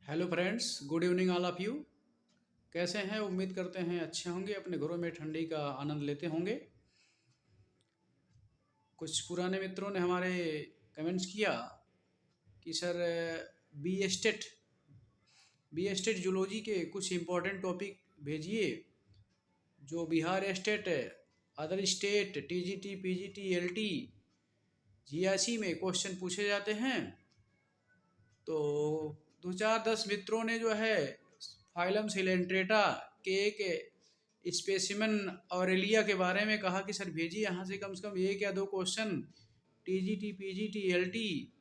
Hello friends, good evening all of you. कैसे हैं? उम्मीद करते हैं अच्छे होंगे, अपने घरों में ठंडी का आनंद लेते होंगे। कुछ पुराने मित्रों ने हमारे कमेंट्स किया कि सर बी एस्टेट जूलॉजी के कुछ इम्पोर्टेंट टॉपिक भेजिए जो Bihar state, other state, TGT, PGT, LT, GIC में क्वेश्चन पूछे जाते हैं। तो दो चार 10 मित्रों ने जो है फाइलम सिलेंट्रेटा के एक स्पेसिमन ऑरेलिया के बारे में कहा कि सर भेजिए यहाँ से कम एक या दो क्वेश्चन टीजीटी, पीजीटी, एलटी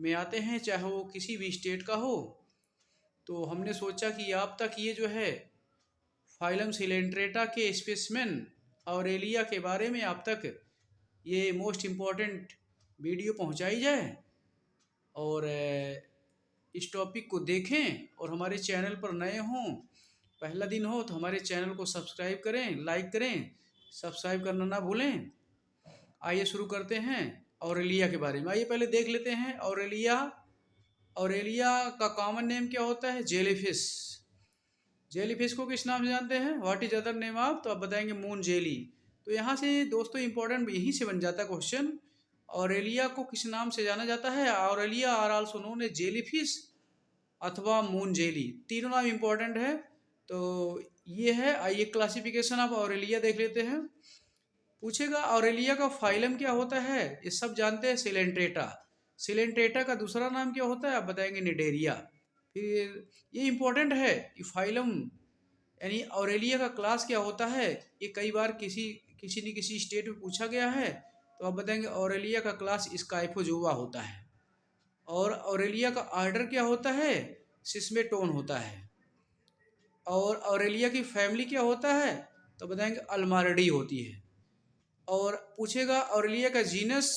में आते हैं, चाहे वो किसी भी स्टेट का हो। तो हमने सोचा कि आप तक ये जो है फाइलम सिलेंट्रेटा के स्पेसिमन ऑरेलिया के बारे में आप तक ये मोस्ट इम्पॉर्टेंट वीडियो पहुंचाई जाए और इस टॉपिक को देखें। और हमारे चैनल पर नए हों, पहला दिन हो तो हमारे चैनल को सब्सक्राइब करें, लाइक करें, सब्सक्राइब करना ना भूलें। आइए शुरू करते हैं ऑरेलिया के बारे में। आइए पहले देख लेते हैं ऑरेलिया। ऑरेलिया का कॉमन नेम क्या होता है? जेलीफिश। जेलीफिश को किस नाम से जानते हैं? What is other name of? तो आप बताएंगे मून जेली। तो यहाँ से दोस्तों इंपॉर्टेंट यहीं से बन जाता है क्वेश्चन। ऑरेलिया को किस नाम से जाना जाता है? Aurelia are also known as jellyfish अथवा मून जेली। तीनों नाम इंपॉर्टेंट है। तो ये है। आइए क्लासिफिकेशन ऑफ ऑरेलिया देख लेते हैं। पूछेगा ऑरेलिया का फाइलम क्या होता है? ये सब जानते हैं, सिलेंट्रेटा। सिलेंट्रेटा का दूसरा नाम क्या होता है? आप बताएंगे निडेरिया। फिर ये इंपॉर्टेंट है कि फाइलम यानी ऑरेलिया का क्लास क्या होता है। ये कई बार किसी न किसी स्टेट में पूछा गया है। तो आप बताएंगे ऑरेलिया का क्लास स्काइफोजोआ होता है। और ऑरेलिया का ऑर्डर क्या होता है? सिस्मेटोन होता है। और ऑरेलिया की फैमिली क्या होता है? तो बताएंगे अल्मारिडी होती है। और पूछेगा ऑरेलिया का जीनस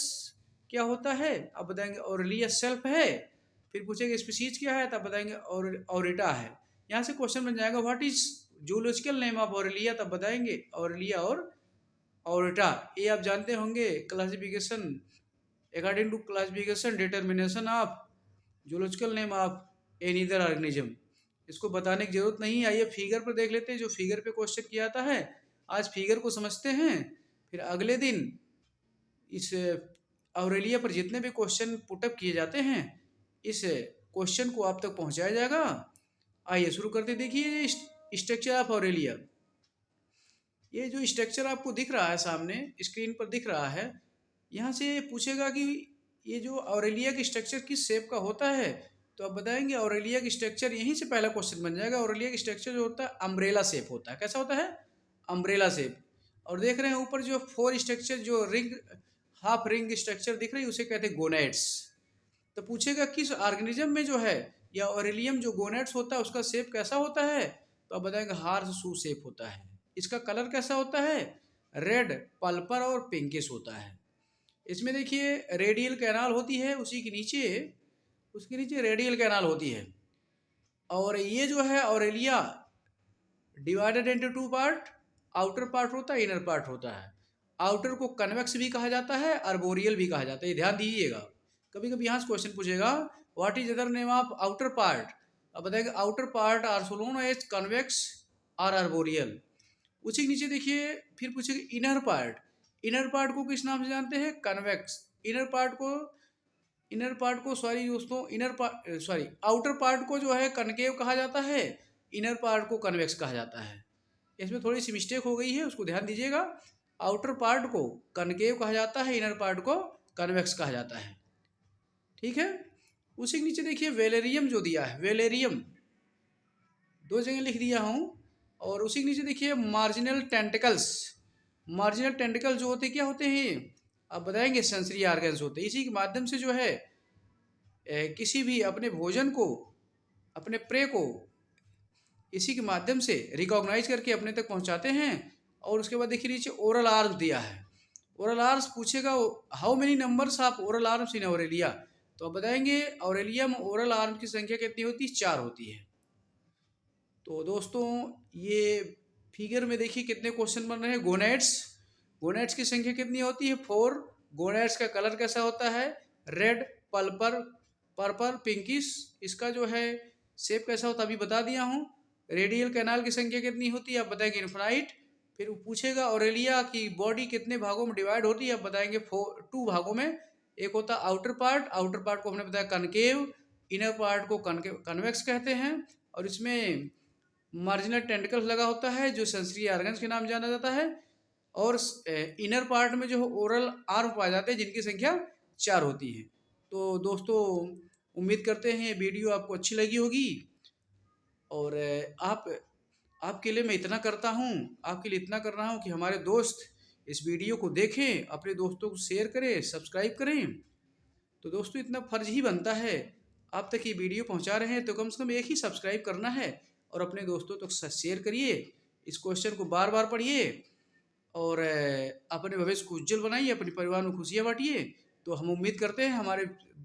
क्या होता है? आप बताएंगे ऑरेलिया सेल्फ है। फिर पूछेगा स्पीशीज क्या है? तो आप बताएंगे ऑरेटा है। यहाँ से क्वेश्चन बन जाएगा what is zoological name of Aurelia, तब बताएंगे ऑरेलिया और ऑरेटा। ये आप जानते होंगे classification, according to classification determination of zoological name of any other organism. इसको बताने की जरूरत नहीं। आइए फिगर पर देख लेते हैं, जो फिगर पे क्वेश्चन किया आता है। आज फिगर को समझते हैं, फिर अगले दिन इस ऑरेलिया पर जितने भी क्वेश्चन पुटअप किए जाते हैं, इस क्वेश्चन को आप तक पहुंचाया जाएगा। आइए शुरू करते। देखिए स्ट्रक्चर ऑफ ऑरेलिया। ये जो स्ट्रक्चर आपको दिख रहा है सामने स्क्रीन पर दिख रहा है, यहाँ से पूछेगा कि ये जो ऑरेलिया की स्ट्रक्चर किस शेप का होता है। तो आप बताएंगे ऑरेलिया की स्ट्रक्चर, यहीं से पहला क्वेश्चन बन जाएगा। ऑरेलिया की स्ट्रक्चर जो होता है अम्ब्रेला शेप होता है। कैसा होता है? Umbrella shape. और देख रहे हैं ऊपर जो फोर स्ट्रक्चर, जो रिंग, हाफ रिंग स्ट्रक्चर दिख रही है, उसे कहते हैं गोनेट्स। तो पूछेगा किस ऑर्गेनिज्म में जो है या ऑरेलियम जो गोनेट्स होता है उसका शेप कैसा होता है। तो आप बताएंगे हार्स शू शेप होता है। इसका कलर कैसा होता है? रेड, पल्पर और पिंकिश होता है। इसमें देखिए रेडियल कैनाल होती है, उसके नीचे रेडियल कैनाल होती है। और ये जो है Aurelia divided into two part, outer part होता है, इनर पार्ट होता है। आउटर को कन्वेक्स भी कहा जाता है, अर्बोरियल भी कहा जाता है। ध्यान दीजिएगा, कभी कभी यहाँ से क्वेश्चन पूछेगा what is other name of outer part. अब बताएंगे outer part are known as convex और अर्बोरियल। उसी के नीचे देखिए फिर पूछेगा इनर पार्ट। इनर पार्ट को किस नाम से जानते हैं? कन्वेक्स। इनर पार्ट को सॉरी दोस्तों, आउटर पार्ट को जो है कनकेव कहा जाता है, इनर पार्ट को कन्वेक्स कहा जाता है। इसमें थोड़ी सी मिस्टेक हो गई है, उसको ध्यान दीजिएगा। आउटर पार्ट को कनकेव कहा जाता है, इनर पार्ट को कन्वेक्स कहा जाता है। ठीक है। उसी के नीचे देखिए वेलेरियम जो दिया है, वेलेरियम दो जगह लिख दिया हूँ। और उसी के नीचे देखिए मार्जिनल टेंटिकल्स। मार्जिनल टेंटिकल जो होते क्या होते हैं? आप बताएंगे सेंसरी ऑर्गन्स होते हैं। इसी के माध्यम से जो है किसी भी अपने भोजन को, अपने प्रे को इसी के माध्यम से रिकॉग्नाइज करके अपने तक पहुंचाते हैं। और उसके बाद देखिए नीचे ओरल आर्म्स दिया है। ओरल आर्म्स पूछेगा how many numbers of oral arms in Aurelia. तो आप बताएंगे ऑरेलिया में ओरल आर्म्स की संख्या कितनी होती है? 4 होती है। तो दोस्तों ये फिगर में देखिए कितने क्वेश्चन बन रहे हैं। गोनेट्स की संख्या कितनी होती है? 4। गोनेट्स का कलर कैसा होता है? Red, purple, pinkish. इसका जो है शेप कैसा होता है अभी बता दिया हूँ। रेडियल कैनाल की संख्या कितनी होती है, आप बताएंगे इनफाइनाइट। फिर वो पूछेगा ऑरेलिया की बॉडी कितने भागों में डिवाइड होती है, आप बताएंगे 2 भागों में। एक होता है आउटर पार्ट को हमने बताया कनकेव, इनर पार्ट को कन्वेक्स कहते हैं, और इसमें मार्जिनल टेंटिकल्स लगा होता है जो सेंसरी ऑर्गन्स के नाम जाना जाता है। और इनर पार्ट में जो ओरल आर्म पाए जाते हैं जिनकी संख्या 4 होती है। तो दोस्तों उम्मीद करते हैं वीडियो आपको अच्छी लगी होगी, और आपके लिए मैं इतना करता हूँ, आपके लिए इतना कर रहा हूँ कि हमारे दोस्त इस वीडियो को देखें, अपने दोस्तों को शेयर करें, सब्सक्राइब करें। तो दोस्तों इतना फ़र्ज ही बनता है, आप तक ये वीडियो पहुँचा रहे हैं तो कम से कम एक ही सब्सक्राइब करना है और अपने दोस्तों तक शेयर करिए। इस क्वेश्चन को बार बार पढ़िए और अपने भविष्य को उज्जवल बनाइए, अपने परिवार में खुशियाँ बांटिए। तो हम उम्मीद करते हैं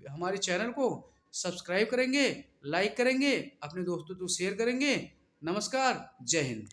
हमारे चैनल को सब्सक्राइब करेंगे, लाइक करेंगे, अपने दोस्तों को शेयर करेंगे। नमस्कार, जय हिंद।